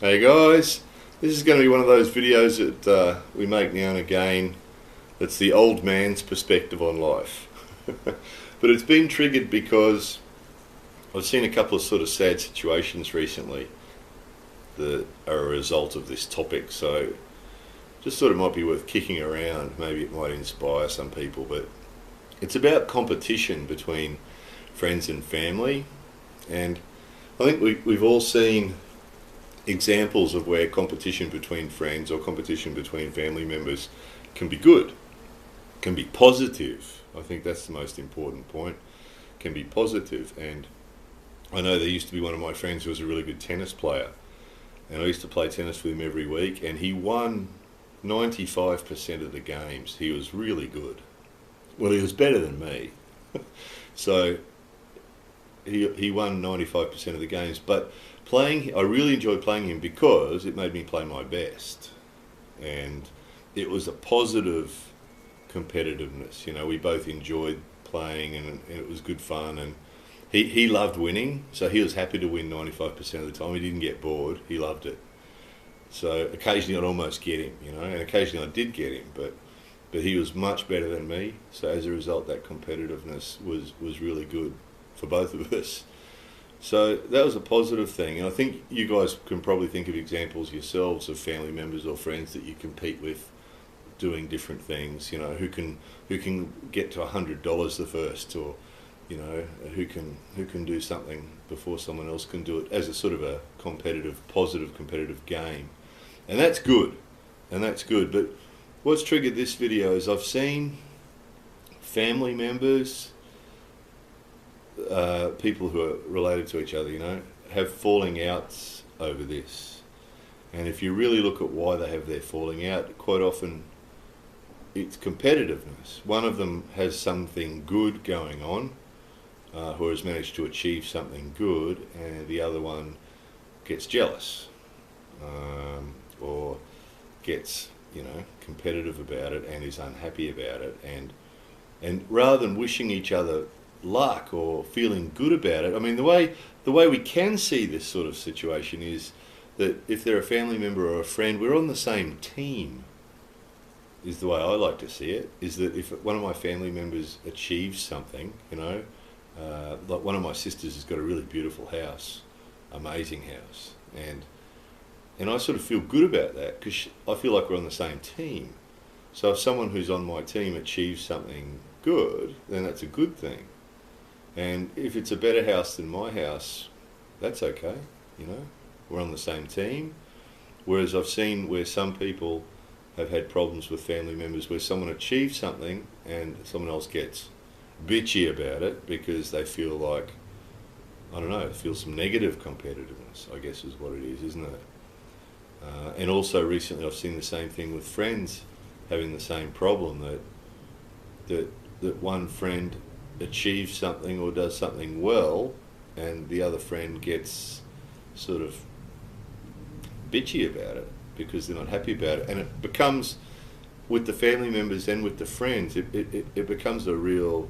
Hey guys, this is going to be one of those videos that we make now and again. It's the old man's perspective on life. But it's been triggered because I've seen a couple of sort of sad situations recently that are a result of this topic. So just thought it might be worth kicking around. Maybe it might inspire some people. But it's about competition between friends and family. And I think we've all seen examples of where competition between friends or competition between family members can be good, can be positive. I think that's the most important point. Can be positive. And I know there used to be one of my friends who was a really good tennis player, and I used to play tennis with him every week, and he won 95% of the games. He was really good. Well, he was better than me. So he won 95% of the games, but I really enjoyed playing him because it made me play my best, and it was a positive competitiveness. You know, we both enjoyed playing, and it was good fun, and he loved winning, so he was happy to win 95% of the time. He didn't get bored. He loved it. So occasionally I'd almost get him, you know, and occasionally I did get him, but he was much better than me. So as a result, that competitiveness was really good for both of us. So that was a positive thing, and I think you guys can probably think of examples yourselves of family members or friends that you compete with doing different things. You know, who can get to $100 the first, or you know, who can do something before someone else can do it, as a sort of a positive competitive game, and that's good, But what's triggered this video is I've seen family members, people who are related to each other, you know, have falling outs over this. And if you really look at why they have their falling out, quite often it's competitiveness. One of them has something good going on, who has managed to achieve something good, and the other one gets jealous, or gets, you know, competitive about it and is unhappy about it. And rather than wishing each other luck or feeling good about it, I mean, the way we can see this sort of situation is that if they're a family member or a friend, we're on the same team, is the way I like to see it. Is that if one of my family members achieves something, you know, like one of my sisters has got a really beautiful house, amazing house, and I sort of feel good about that because I feel like we're on the same team. So if someone who's on my team achieves something good, then that's a good thing. And if it's a better house than my house, that's okay, you know, we're on the same team. Whereas I've seen where some people have had problems with family members where someone achieves something and someone else gets bitchy about it because they feel like, I don't know, feel some negative competitiveness, I guess is what it is, isn't it? And also recently I've seen the same thing with friends having the same problem, that one friend achieves something or does something well, and the other friend gets sort of bitchy about it because they're not happy about it, and it becomes, with the family members and with the friends, it becomes a real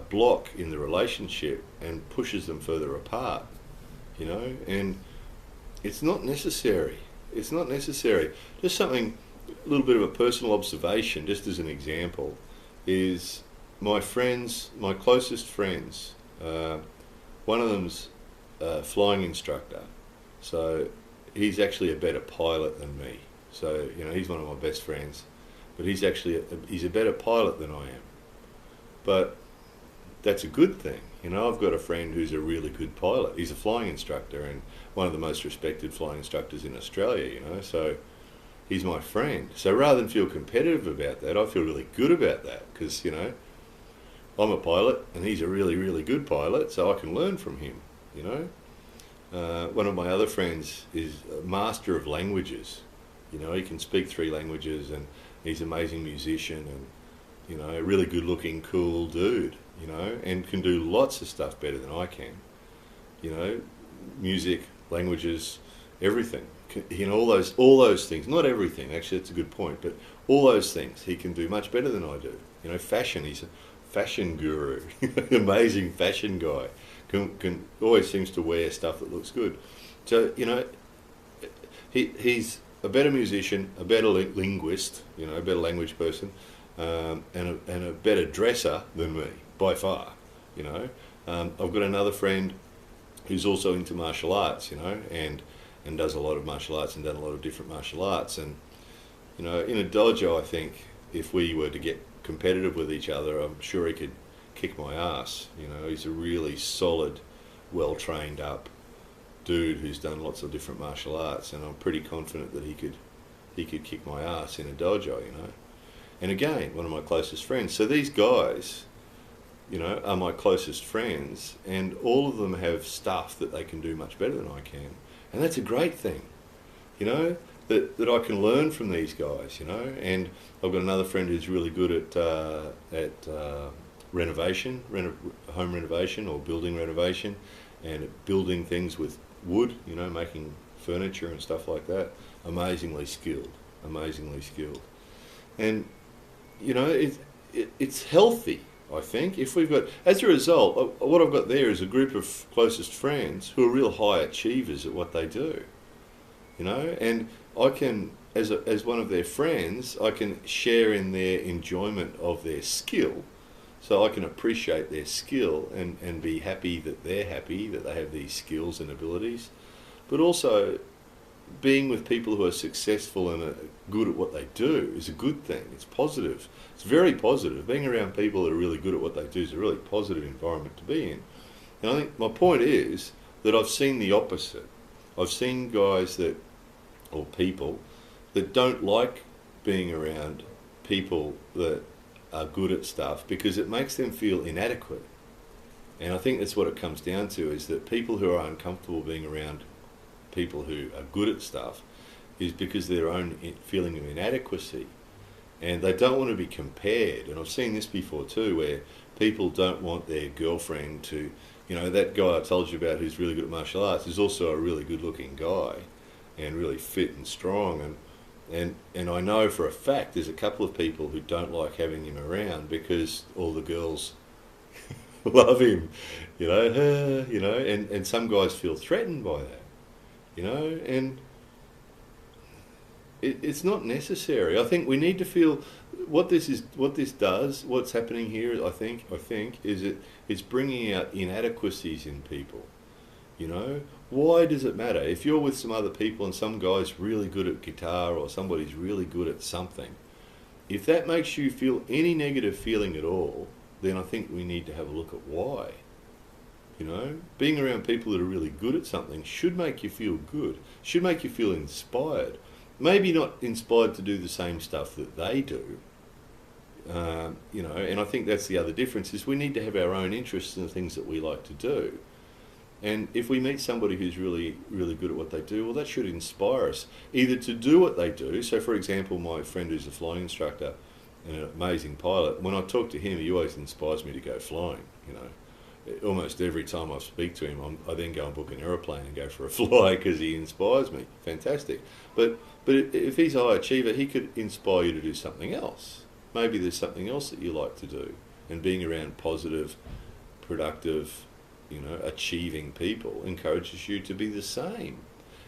block in the relationship and pushes them further apart, you know. And it's not necessary. Just something, a little bit of a personal observation, just as an example, is my closest friends, one of them's a flying instructor, so he's actually a better pilot than me. So, you know, he's one of my best friends, but he's a better pilot than I am. But that's a good thing. You know, I've got a friend who's a really good pilot. He's a flying instructor and one of the most respected flying instructors in Australia, you know, so he's my friend. So rather than feel competitive about that, I feel really good about that because, you know, I'm a pilot and he's a really, really good pilot, so I can learn from him, you know. One of my other friends is a master of languages. You know, he can speak 3 languages and he's an amazing musician and, you know, a really good looking, cool dude, you know, and can do lots of stuff better than I can. You know, music, languages, everything. You know, all those things. Not everything, actually, that's a good point, but all those things he can do much better than I do. You know, fashion, he's a fashion guru, amazing fashion guy. Can always seems to wear stuff that looks good. So, you know, he's a better musician, a better linguist, a better language person, and a better dresser than me by far. I've got another friend who's also into martial arts, and does a lot of martial arts and done a lot of different martial arts. And in a dojo, I think if we were to get competitive with each other, I'm sure he could kick my ass. He's a really solid, well trained up dude who's done lots of different martial arts, and I'm pretty confident that he could kick my ass in a dojo. And again, one of my closest friends. So these guys, are my closest friends, and all of them have stuff that they can do much better than I can, and that's a great thing. That I can learn from these guys. And I've got another friend who's really good at renovation, home renovation or building renovation, and building things with wood, making furniture and stuff like that. Amazingly skilled. And it's healthy, I think, if we've got, as a result, what I've got there is a group of closest friends who are real high achievers at what they do, and I can, as one of their friends, I can share in their enjoyment of their skill, so I can appreciate their skill and be happy that they're happy that they have these skills and abilities, but also being with people who are successful and are good at what they do is a good thing. It's positive. It's very positive. Being around people that are really good at what they do is a really positive environment to be in. And I think my point is that I've seen the opposite. I've seen guys or people that don't like being around people that are good at stuff because it makes them feel inadequate. And I think that's what it comes down to, is that people who are uncomfortable being around people who are good at stuff is because of their own feeling of inadequacy, and they don't want to be compared. And I've seen this before too, where people don't want their girlfriend to, that guy I told you about who's really good at martial arts is also a really good looking guy and really fit and strong, and I know for a fact there's a couple of people who don't like having him around because all the girls love him, and some guys feel threatened by that. And it's not necessary. I think we need to feel what's happening here. I think is it's bringing out inadequacies in people. Why does it matter if you're with some other people and some guy's really good at guitar or somebody's really good at something? If that makes you feel any negative feeling at all, then I think we need to have a look at why. Being around people that are really good at something should make you feel good, should make you feel inspired. Maybe not inspired to do the same stuff that they do, and I think that's the other difference, is we need to have our own interests in the things that we like to do. And if we meet somebody who's really, really good at what they do, well, that should inspire us, either to do what they do. So, for example, my friend who's a flying instructor and an amazing pilot, when I talk to him, he always inspires me to go flying, Almost every time I speak to him, I then go and book an aeroplane and go for a fly because he inspires me. Fantastic. But if he's a high achiever, he could inspire you to do something else. Maybe there's something else that you like to do. And being around positive, productive, achieving people encourages you to be the same.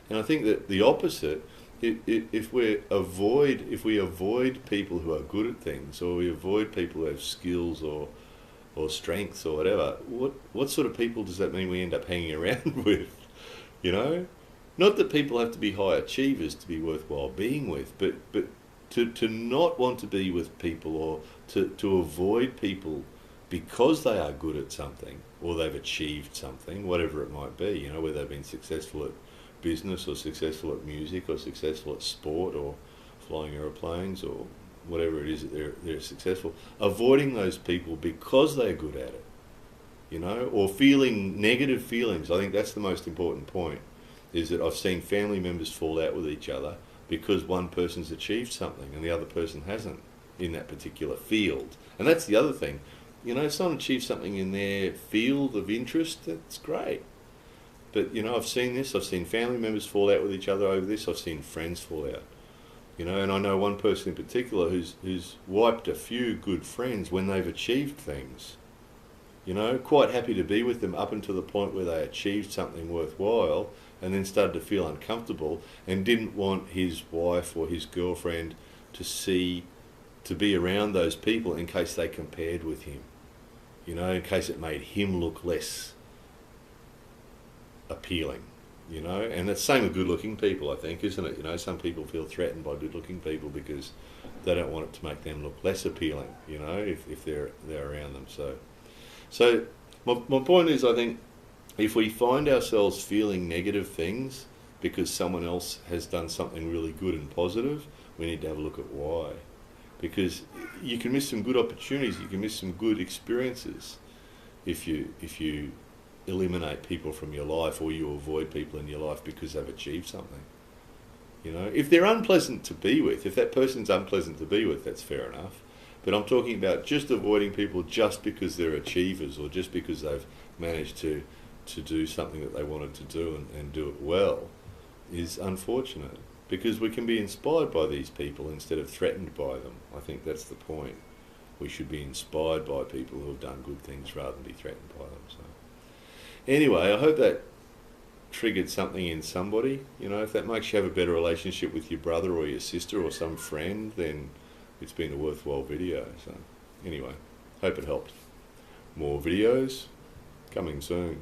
And I think that the opposite, if we avoid people who are good at things, or we avoid people who have skills or strengths or whatever, what sort of people does that mean we end up hanging around with? Not that people have to be high achievers to be worthwhile being with, but to not want to be with people, or to avoid people because they are good at something or they've achieved something, whatever it might be, whether they've been successful at business or successful at music or successful at sport or flying aeroplanes or whatever it is that they're successful, avoiding those people because they're good at it, or feeling negative feelings. I think that's the most important point, is that I've seen family members fall out with each other because one person's achieved something and the other person hasn't in that particular field. And that's the other thing. If someone achieves something in their field of interest, that's great. But, I've seen this. I've seen family members fall out with each other over this. I've seen friends fall out. And I know one person in particular who's wiped a few good friends when they've achieved things. Quite happy to be with them up until the point where they achieved something worthwhile, and then started to feel uncomfortable and didn't want his wife or his girlfriend to be around those people in case they compared with him, in case it made him look less appealing, and that's the same with good-looking people, I think, isn't it? Some people feel threatened by good-looking people because they don't want it to make them look less appealing, if they're around them. So my point is, I think if we find ourselves feeling negative things because someone else has done something really good and positive, we need to have a look at why. Because you can miss some good opportunities, you can miss some good experiences if you eliminate people from your life, or you avoid people in your life because they've achieved something. If they're unpleasant to be with, if that person's unpleasant to be with, that's fair enough. But I'm talking about just avoiding people just because they're achievers, or just because they've managed to do something that they wanted to do and do it well, is unfortunate. Because we can be inspired by these people instead of threatened by them. I think that's the point. We should be inspired by people who have done good things rather than be threatened by them. So, anyway, I hope that triggered something in somebody. If that makes you have a better relationship with your brother or your sister or some friend, then it's been a worthwhile video. So, anyway, hope it helped. More videos coming soon.